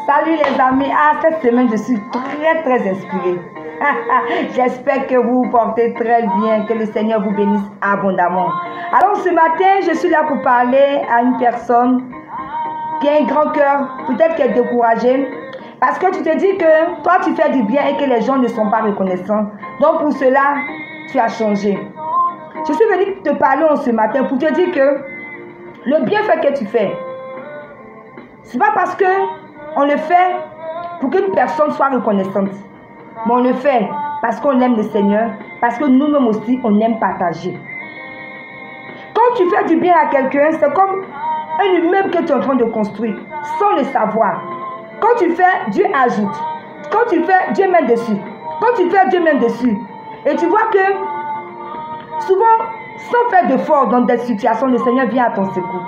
Salut les amis, cette semaine je suis très inspirée. J'espère que vous vous portez très bien, que le Seigneur vous bénisse abondamment. Alors ce matin, je suis là pour parler à une personne qui a un grand cœur, peut-être qu'elle est découragée, parce que tu te dis que toi tu fais du bien et que les gens ne sont pas reconnaissants. Donc pour cela, tu as changé. Je suis venue te parler ce matin pour te dire que le bienfait que tu fais, ce n'est pas parce que on le fait pour qu'une personne soit reconnaissante. Mais on le fait parce qu'on aime le Seigneur, parce que nous-mêmes aussi, on aime partager. Quand tu fais du bien à quelqu'un, c'est comme un immeuble que tu es en train de construire, sans le savoir. Quand tu fais, Dieu ajoute. Quand tu fais, Dieu met dessus. Quand tu fais, Dieu met dessus. Et tu vois que, souvent, sans faire d'effort dans des situations, le Seigneur vient à ton secours.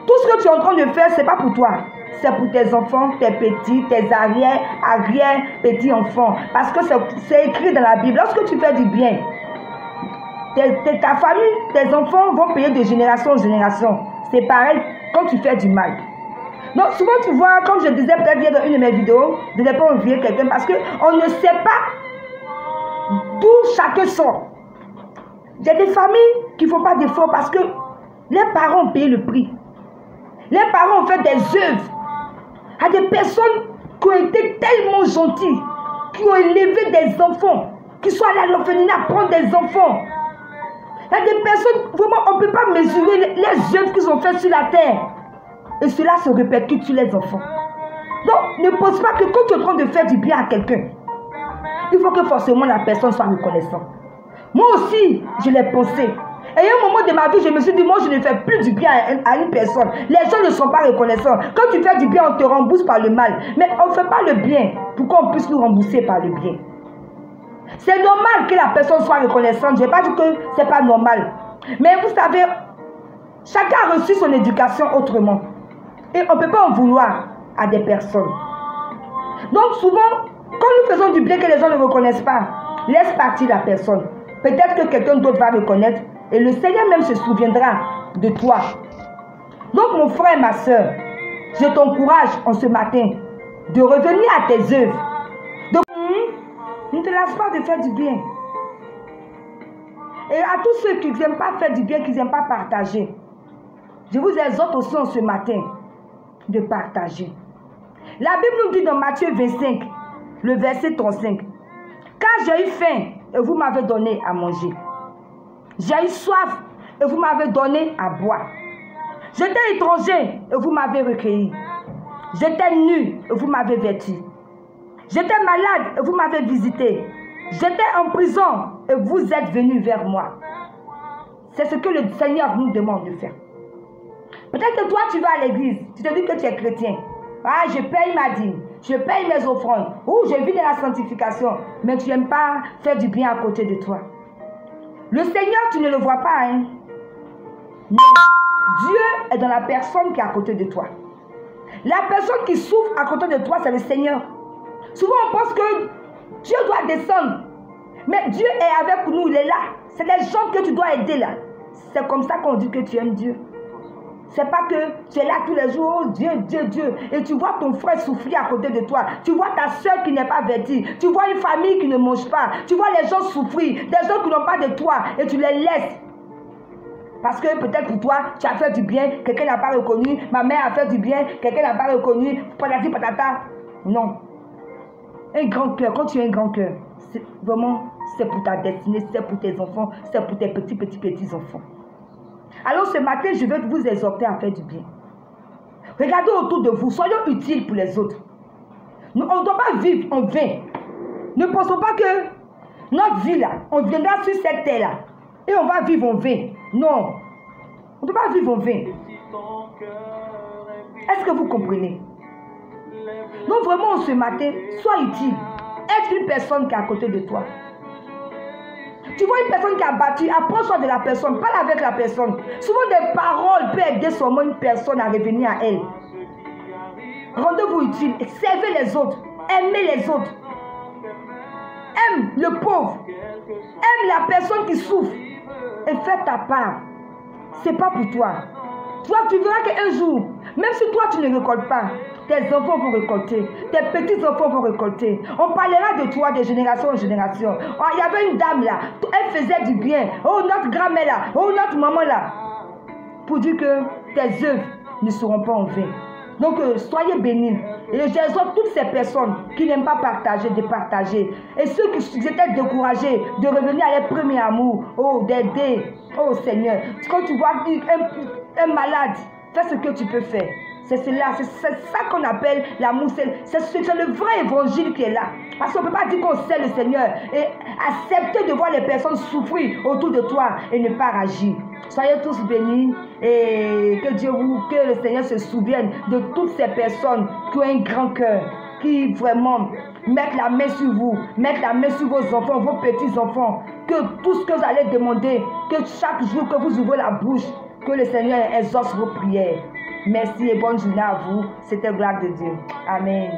Tout ce que tu es en train de faire, ce n'est pas pour toi. C'est pour tes enfants, tes petits, tes arrière-petits-enfants. Parce que c'est écrit dans la Bible. Lorsque tu fais du bien, ta famille, tes enfants vont payer de génération en génération. C'est pareil quand tu fais du mal. Donc souvent tu vois, comme je disais peut-être dans une de mes vidéos, de ne pas envier quelqu'un parce qu'on ne sait pas d'où chacun sort. Il y a des familles qui ne font pas d'efforts parce que les parents ont payé le prix. Les parents ont fait des œuvres. Il y a des personnes qui ont été tellement gentilles, qui ont élevé des enfants, qui sont allés à l'orphelinat prendre des enfants. Il y a des personnes, vraiment, on ne peut pas mesurer les œuvres qu'ils ont faites sur la terre. Et cela se répercute sur les enfants. Donc, ne pense pas que quand tu es en train de faire du bien à quelqu'un, il faut que forcément la personne soit reconnaissante. Moi aussi, je l'ai pensé. Et à un moment de ma vie, je me suis dit, moi, je ne fais plus du bien à une personne. Les gens ne sont pas reconnaissants. Quand tu fais du bien, on te rembourse par le mal. Mais on ne fait pas le bien pour qu'on puisse nous rembourser par le bien. C'est normal que la personne soit reconnaissante. Je n'ai pas dit que ce n'est pas normal. Mais vous savez, chacun a reçu son éducation autrement. Et on ne peut pas en vouloir à des personnes. Donc souvent, quand nous faisons du bien que les gens ne reconnaissent pas, laisse partir la personne. Peut-être que quelqu'un d'autre va reconnaître et le Seigneur même se souviendra de toi. Donc mon frère et ma soeur, je t'encourage en ce matin de revenir à tes œuvres. Ne te lasse pas de faire du bien. Et à tous ceux qui n'aiment pas faire du bien, qui n'aiment pas partager, je vous exhorte aussi en ce matin de partager. La Bible nous dit dans Matthieu 25, le verset 35, « Car j'ai eu faim et vous m'avez donné à manger. J'ai eu soif et vous m'avez donné à boire. J'étais étranger et vous m'avez recueilli. J'étais nu et vous m'avez vêtu. J'étais malade et vous m'avez visité. J'étais en prison et vous êtes venus vers moi. » C'est ce que le Seigneur nous demande de faire. Peut-être que toi, tu vas à l'église, tu te dis que tu es chrétien. Ah, je paye ma dîme, je paye mes offrandes, ou je vis dans la sanctification, mais tu n'aimes pas faire du bien à côté de toi. Le Seigneur, tu ne le vois pas, hein? Mais Dieu est dans la personne qui est à côté de toi. La personne qui souffre à côté de toi, c'est le Seigneur. Souvent, on pense que Dieu doit descendre. Mais Dieu est avec nous, il est là. C'est les gens que tu dois aider là. C'est comme ça qu'on dit que tu aimes Dieu. C'est pas que tu es là tous les jours, oh Dieu, Dieu, Dieu. Et tu vois ton frère souffrir à côté de toi. Tu vois ta soeur qui n'est pas vêtue. Tu vois une famille qui ne mange pas. Tu vois les gens souffrir. Des gens qui n'ont pas de toi. Et tu les laisses. Parce que peut-être pour toi, tu as fait du bien. Quelqu'un n'a pas reconnu. Ma mère a fait du bien. Quelqu'un n'a pas reconnu. Patati patata. Non. Un grand cœur. Quand tu as un grand cœur, vraiment, c'est pour ta destinée. C'est pour tes enfants. C'est pour tes petits enfants. Alors ce matin, je vais vous exhorter à faire du bien. Regardez autour de vous, soyons utiles pour les autres. On ne doit pas vivre en vain. Ne pensons pas que notre vie là, on viendra sur cette terre là et on va vivre en vain. Non, on ne peut pas vivre en vain. Est-ce que vous comprenez? Donc vraiment ce matin, sois utile. Être une personne qui est à côté de toi. Tu vois une personne qui a battu, approche-toi de la personne, parle avec la personne. Souvent des paroles peuvent aider seulement une personne à revenir à elle. Rendez-vous utile, servez les autres, aimez les autres. Aime le pauvre, aime la personne qui souffre et fais ta part. Ce n'est pas pour toi. Toi, tu verras qu'un jour, Même si toi, tu ne récoltes pas, tes enfants vont récolter, tes petits-enfants vont récolter. On parlera de toi de génération en génération. Oh, il y avait une dame là, elle faisait du bien. Oh, notre grand-mère là, oh, notre maman là. Pour dire que tes œuvres ne seront pas en vain. Donc, soyez bénis. Et j'exhorte toutes ces personnes qui n'aiment pas partager, de partager. Et ceux qui étaient découragés de revenir à leur premier amour, oh, d'aider, oh Seigneur. Quand tu vois un malade, fais ce que tu peux faire. C'est cela, c'est ça qu'on appelle l'amour. C'est le vrai évangile qui est là. Parce qu'on ne peut pas dire qu'on sait le Seigneur et accepter de voir les personnes souffrir autour de toi et ne pas agir. Soyez tous bénis et que le Seigneur se souvienne de toutes ces personnes qui ont un grand cœur, qui vraiment mettent la main sur vous, mettent la main sur vos enfants, vos petits-enfants. Que tout ce que vous allez demander, que chaque jour que vous ouvrez la bouche, que le Seigneur exauce vos prières. Merci et bonne journée à vous. C'était gloire de Dieu. Amen.